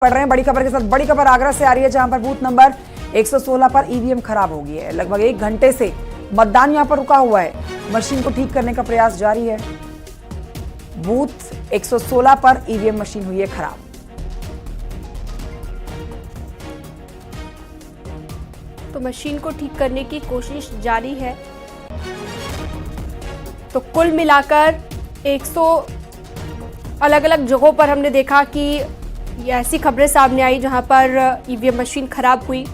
पढ़ रहे हैं बड़ी खबर के साथ। बड़ी खबर आगरा से आ रही है, जहां पर बूथ नंबर 116 पर ईवीएम खराब हो गई है। लगभग 1 घंटे से मतदान यहां पर रुका हुआ है। मशीन को ठीक करने का प्रयास जारी है। बूथ 116 पर ईवीएम मशीन हुई है खराब। तो मशीन को ठीक करने की कोशिश जारी है। तो कुल मिलाकर 100 अलग अलग जगहों पर हमने देखा कि ये ऐसी खबरें सामने आई जहां पर ईवीएम मशीन खराब हुई।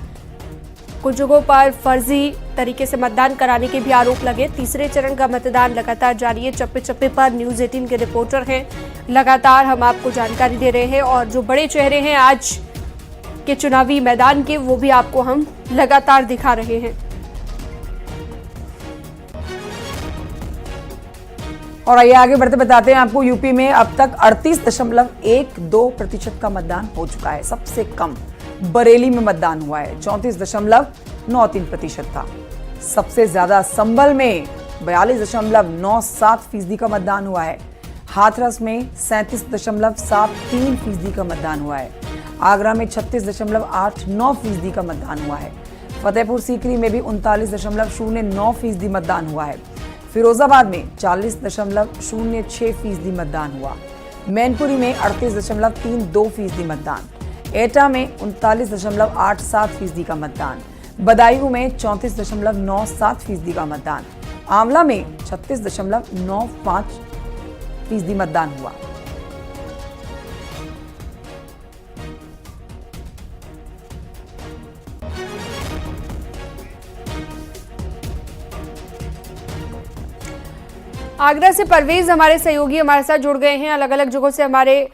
कुछ जगहों पर फर्जी तरीके से मतदान कराने के भी आरोप लगे। तीसरे चरण का मतदान लगातार जारी है। चप्पे चप्पे पर न्यूज़ 18 के रिपोर्टर हैं, लगातार हम आपको जानकारी दे रहे हैं और जो बड़े चेहरे हैं आज के चुनावी मैदान के, वो भी आपको हम लगातार दिखा रहे हैं। और आइए आगे बढ़ते बताते हैं आपको, यूपी में अब तक 38.12% का मतदान हो चुका है। सबसे कम बरेली में मतदान हुआ है, 34.93% था। सबसे ज्यादा संभल में 42.97% का मतदान हुआ है। हाथरस में 37.73% का मतदान हुआ है। आगरा में 36.89% का मतदान हुआ है। फतेहपुर सीकरी में भी 39.09% मतदान हुआ है। फिरोजाबाद में 40.06% मतदान हुआ। मैनपुरी में 38.32% मतदान। एटा में 39.87% का मतदान। बदायूं में 34.97% का मतदान। आंवला में 36.95% मतदान हुआ। आगरा से परवेज हमारे सहयोगी हमारे साथ जुड़ गए हैं। अलग अलग जगहों से हमारे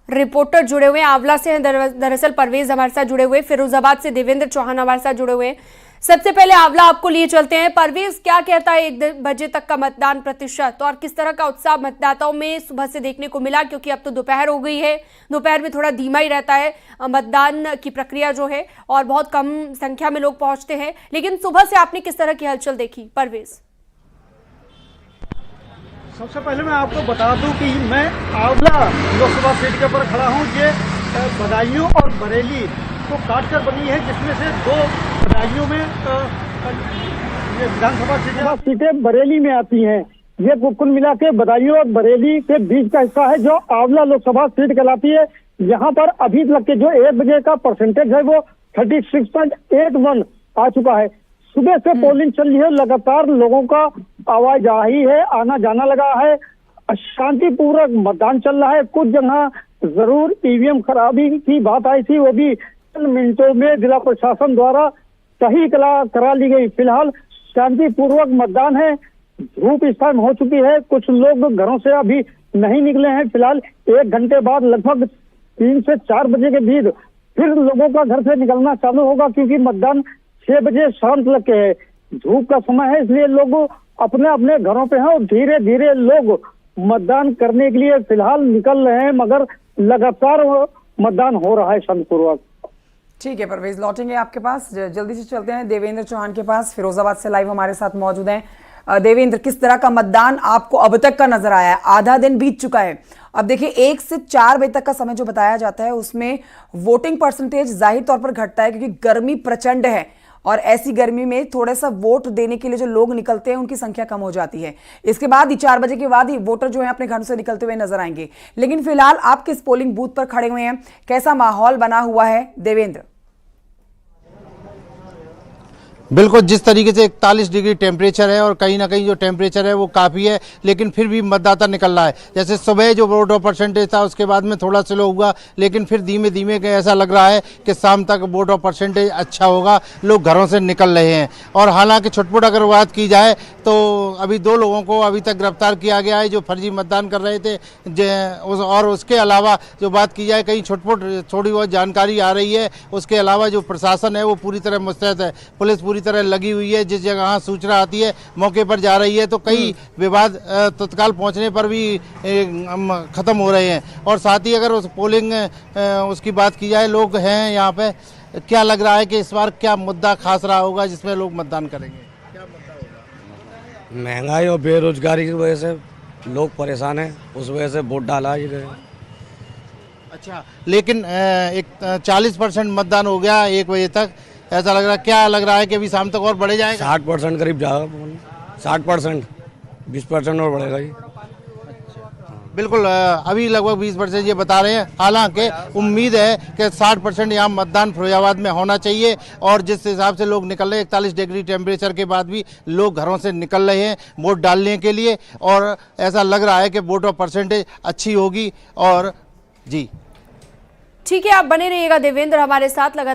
रिपोर्टर जुड़े हुए हैं। आंवला से हैं दरअसल परवेज हमारे साथ जुड़े हुए। फिरोजाबाद से देवेंद्र चौहान हमारे साथ जुड़े हुए हैं। सबसे पहले आंवला आपको लिए चलते हैं। परवेज, क्या कहता है 1 बजे तक का मतदान प्रतिशत और किस तरह का उत्साह मतदाताओं में सुबह से देखने को मिला? क्योंकि अब तो दोपहर हो गई है, दोपहर में थोड़ा धीमा ही रहता है मतदान की प्रक्रिया जो है और बहुत कम संख्या में लोग पहुंचते हैं, लेकिन सुबह से आपने किस तरह की हलचल देखी परवेज? सबसे पहले मैं आपको बता दूं कि मैं आंवला लोकसभा सीट के ऊपर खड़ा हूं। ये बदायूं और बरेली को काटकर बनी है, जिसमें से 2 बदायूं में ये विधानसभा सीटें बरेली में आती हैं। ये कुल मिला के बदायूं और बरेली के बीच का हिस्सा है जो आंवला लोकसभा सीट कहलाती है। यहाँ पर अभी तक के जो 1 बजे का परसेंटेज है वो 36.81 आ चुका है। सुबह से पोलिंग चल रही है, लगातार लोगों का आवाजाही है, आना जाना लगा है, शांतिपूर्वक मतदान चल रहा है। कुछ जगह जरूर ईवीएम खराबी की बात आई थी, वो भी मिनटों में जिला प्रशासन द्वारा सही करा ली गई। फिलहाल शांतिपूर्वक मतदान है। धूप इस टाइम हो चुकी है, कुछ लोग घरों से अभी नहीं निकले हैं। फिलहाल 1 घंटे बाद लगभग 3 से 4 बजे के बीच फिर लोगों का घर से निकलना चालू होगा, क्योंकि मतदान 6 बजे शांत लग के है। धूप का समय है, इसलिए लोग अपने अपने घरों पे हैं और धीरे धीरे लोग मतदान करने के लिए फिलहाल निकल रहे हैं, मगर लगातार मतदान हो रहा है शांतिपूर्वक। ठीक है परवेज, लौटेंगे आपके पास। जल्दी से चलते हैं देवेंद्र चौहान के पास, फिरोजाबाद से लाइव हमारे साथ मौजूद हैं। देवेंद्र, किस तरह का मतदान आपको अब तक का नजर आया है? आधा दिन बीत चुका है। अब देखिए 1 से 4 बजे तक का समय जो बताया जाता है उसमें वोटिंग परसेंटेज जाहिर तौर पर घटता है, क्योंकि गर्मी प्रचंड है और ऐसी गर्मी में थोड़ा सा वोट देने के लिए जो लोग निकलते हैं उनकी संख्या कम हो जाती है। इसके बाद ही 4 बजे के बाद ही वोटर जो है अपने घरों से निकलते हुए नजर आएंगे। लेकिन फिलहाल आप किस पोलिंग बूथ पर खड़े हुए हैं, कैसा माहौल बना हुआ है देवेंद्र? बिल्कुल, जिस तरीके से 41 डिग्री टेम्परेचर है और कहीं ना कहीं जो टेम्परेचर है वो काफ़ी है, लेकिन फिर भी मतदाता निकल रहा है। जैसे सुबह जो वोट परसेंटेज था उसके बाद में थोड़ा स्लो हुआ, लेकिन फिर धीमे धीमे ऐसा लग रहा है कि शाम तक वोट परसेंटेज अच्छा होगा, लोग घरों से निकल रहे हैं। और हालांकि छुटपुट अगर बात की जाए तो अभी 2 लोगों को अभी तक गिरफ्तार किया गया है जो फर्जी मतदान कर रहे थे। और उसके अलावा जो बात की जाए, कहीं छुटपुट थोड़ी बहुत जानकारी आ रही है। उसके अलावा जो प्रशासन है वो पूरी तरह मुस्तैद है, पुलिस पूरी तरह लगी हुई है। जिस जगह सूचना आती है मौके पर जा रही है, तो कई विवाद तत्काल पहुंचने पर भी खत्म हो रहे हैं। और साथ ही अगर उस पोलिंग उसकी बात की जाए, लोग हैं यहाँ पे, क्या लग रहा है कि इस बार क्या मुद्दा खास रहा होगा जिसमें लोग मतदान करेंगे? क्या मुद्दा होगा? महंगाई और बेरोजगारी की वजह से लोग परेशान हैं, उस वजह से वोट डाला ही गए। अच्छा, लेकिन एक 40% मतदान हो गया 1 बजे तक, ऐसा लग रहा है, क्या लग रहा है कि अभी शाम तक और बढ़े जाएगा? 60% करीब जाएगा, 60%, 20% और बढ़ेगा ये। बिल्कुल, अभी लगभग 20% ये बता रहे हैं। हालांकि उम्मीद है कि 60% यहाँ मतदान फिरोजाबाद में होना चाहिए, और जिस हिसाब से लोग निकल रहे हैं 41 डिग्री टेम्परेचर के बाद भी लोग घरों से निकल रहे हैं वोट डालने के लिए, और ऐसा लग रहा है कि वोट ऑफ परसेंटेज अच्छी होगी। और जी ठीक है, आप बने रहिएगा देवेंद्र हमारे साथ लगातार।